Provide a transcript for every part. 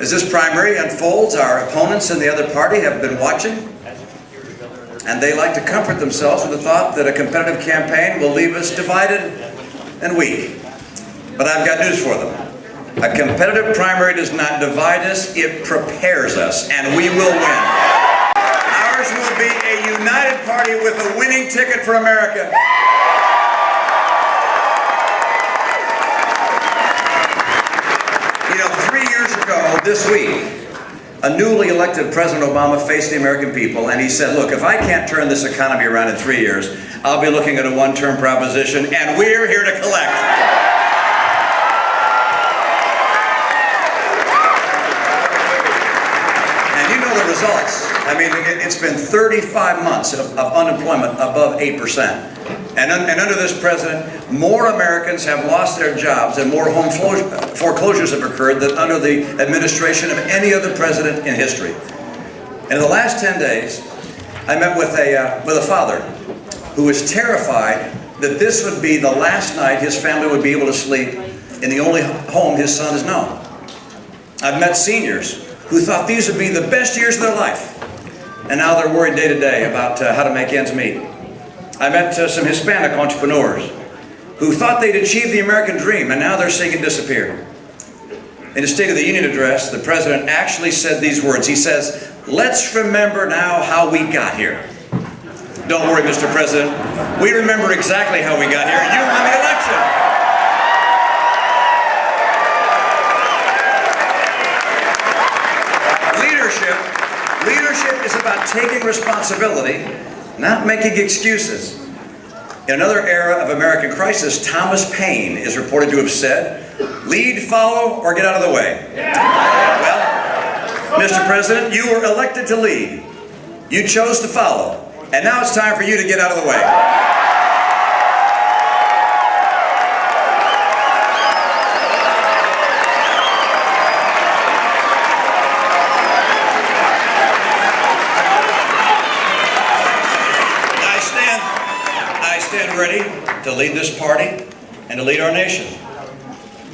As this primary unfolds, our opponents in the other party have been watching, and they like to comfort themselves with the thought that a competitive campaign will leave us divided and weak. But I've got news for them. A competitive primary does not divide us, it prepares us, and we will win. Ours will be a united party with a winning ticket for America. You know, 3 years ago this week, a newly elected President Obama faced the American people and he said, look, if I can't turn this economy around in 3 years, I'll be looking at a one-term proposition, and we're here to collect. Results. I mean, it's been 35 months of unemployment above 8%. And under this president, more Americans have lost their jobs and more home foreclosures have occurred than under the administration of any other president in history. And in the last 10 days, I met with a father who was terrified that this would be the last night his family would be able to sleep in the only home his son has known. I've met seniors who thought these would be the best years of their life, and now they're worried day to day about how to make ends meet. I met some Hispanic entrepreneurs who thought they'd achieved the American dream, and now they're seeing it disappear. In his State of the Union address, the president actually said these words. He says, let's remember now how we got here. Don't worry, Mr. President. We remember exactly how we got here. You won the election. Leadership is about taking responsibility, not making excuses. In another era of American crisis, Thomas Paine is reported to have said, lead, follow, or get out of the way. Well, Mr. President, you were elected to lead. You chose to follow. And now it's time for you to get out of the way. Ready to lead this party and to lead our nation.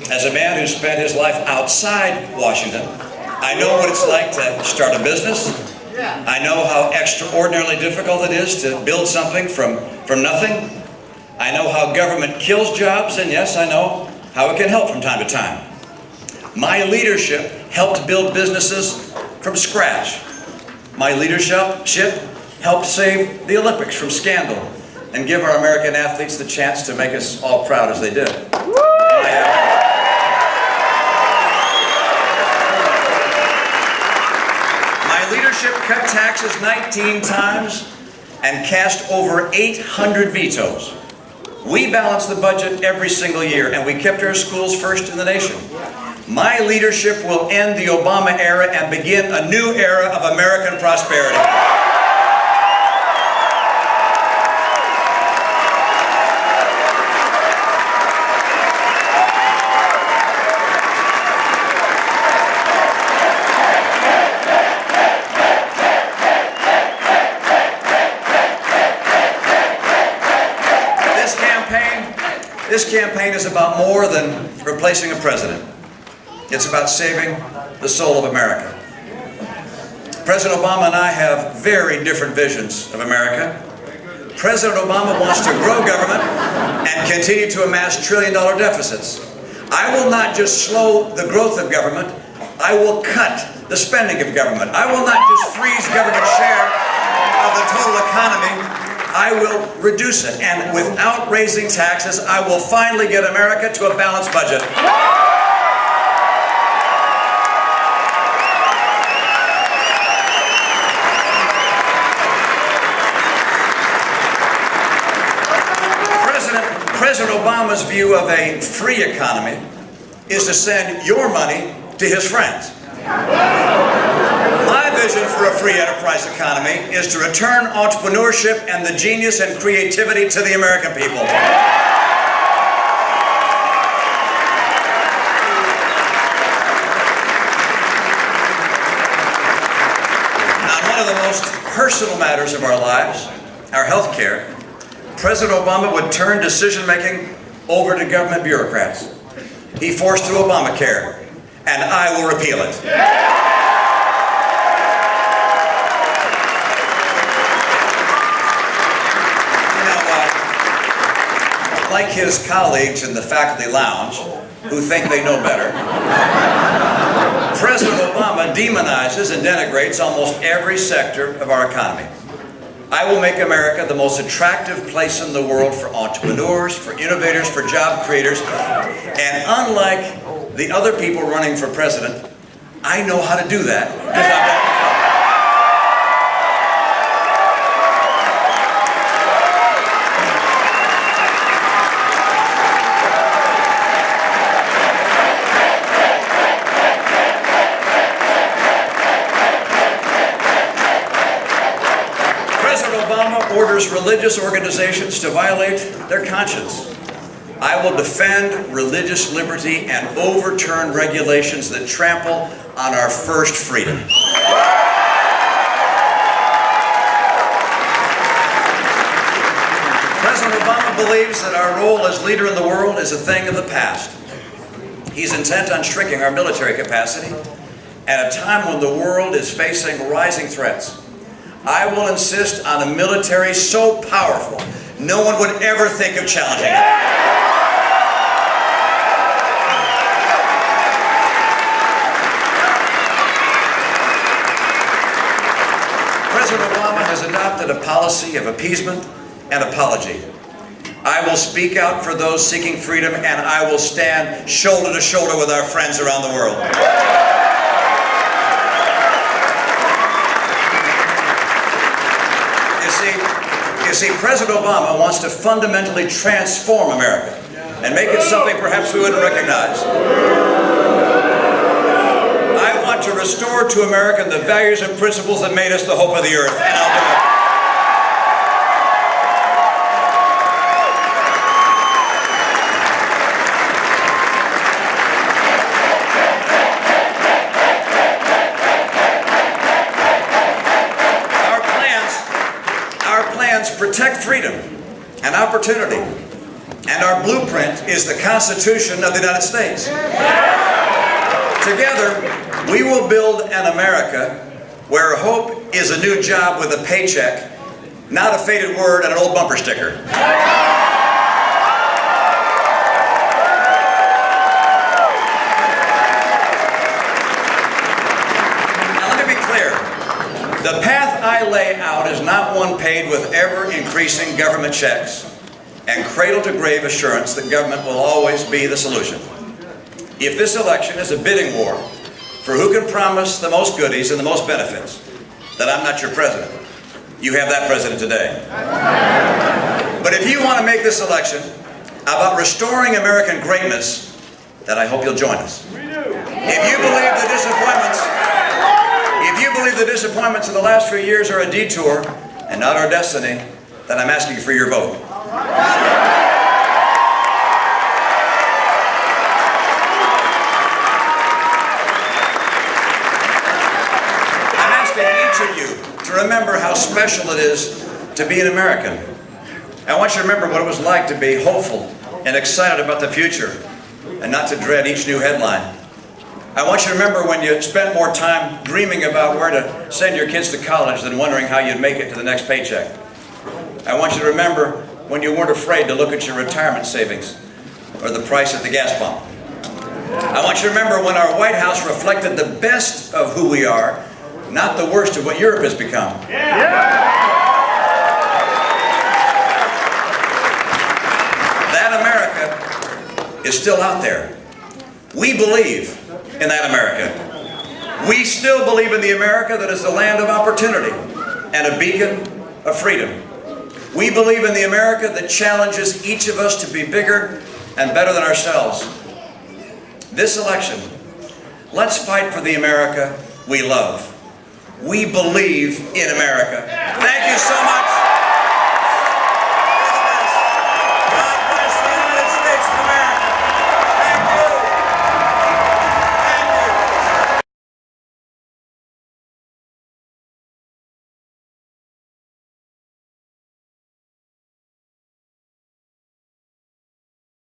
As a man who spent his life outside Washington, I know what it's like to start a business. I know how extraordinarily difficult it is to build something from nothing. I know how government kills jobs, and yes, I know how it can help from time to time. My leadership helped build businesses from scratch. My leadership helped save the Olympics from scandal and give our American athletes the chance to make us all proud as they did. My leadership cut taxes 19 times and cast over 800 vetoes. We balanced the budget every single year, and we kept our schools first in the nation. My leadership will end the Obama era and begin a new era of American prosperity. This campaign is about more than replacing a president. It's about saving the soul of America. President Obama and I have very different visions of America. President Obama wants to grow government and continue to amass trillion-dollar deficits. I will not just slow the growth of government, I will cut the spending of government. I will not just freeze government share of the total economy, I will reduce it, and without raising taxes, I will finally get America to a balanced budget. President Obama's view of a free economy is to send your money to his friends. My vision for a free enterprise economy is to return entrepreneurship and the genius and creativity to the American people. On one of the most personal matters of our lives, our health care, President Obama would turn decision-making over to government bureaucrats. He forced through Obamacare and I will repeal it. Like his colleagues in the faculty lounge, who think they know better, President Obama demonizes and denigrates almost every sector of our economy. I will make America the most attractive place in the world for entrepreneurs, for innovators, for job creators, and unlike the other people running for president, I know how to do that because I've done it. Obama orders religious organizations to violate their conscience. I will defend religious liberty and overturn regulations that trample on our first freedom. President Obama believes that our role as leader in the world is a thing of the past. He's intent on shrinking our military capacity at a time when the world is facing rising threats. I will insist on a military so powerful, no one would ever think of challenging it. President Obama has adopted a policy of appeasement and apology. I will speak out for those seeking freedom, and I will stand shoulder to shoulder with our friends around the world. You see, President Obama wants to fundamentally transform America and make it something perhaps we wouldn't recognize. I want to restore to America the values and principles that made us the hope of the earth, and I'll do it. Protect freedom and opportunity, and our blueprint is the Constitution of the United States. Together, we will build an America where hope is a new job with a paycheck, not a faded word and an old bumper sticker. Now let me be clear. The path I lay out is not one paved with ever-increasing government checks and cradle-to-grave assurance that government will always be the solution. If this election is a bidding war for who can promise the most goodies and the most benefits, then I'm not your president. You have that president today. But if you want to make this election about restoring American greatness, then I hope you'll join us. If you believe the disappointments of the last few years are a detour and not our destiny, then I'm asking for your vote. I'm asking each of you to remember how special it is to be an American. I want you to remember what it was like to be hopeful and excited about the future and not to dread each new headline. I want you to remember when you spent more time dreaming about where to send your kids to college than wondering how you'd make it to the next paycheck. I want you to remember when you weren't afraid to look at your retirement savings or the price at the gas pump. I want you to remember when our White House reflected the best of who we are, not the worst of what Europe has become. That America is still out there. We believe in that America. We still believe in the America that is the land of opportunity and a beacon of freedom. We believe in the America that challenges each of us to be bigger and better than ourselves. This election, let's fight for the America we love. We believe in America. Thank you so much.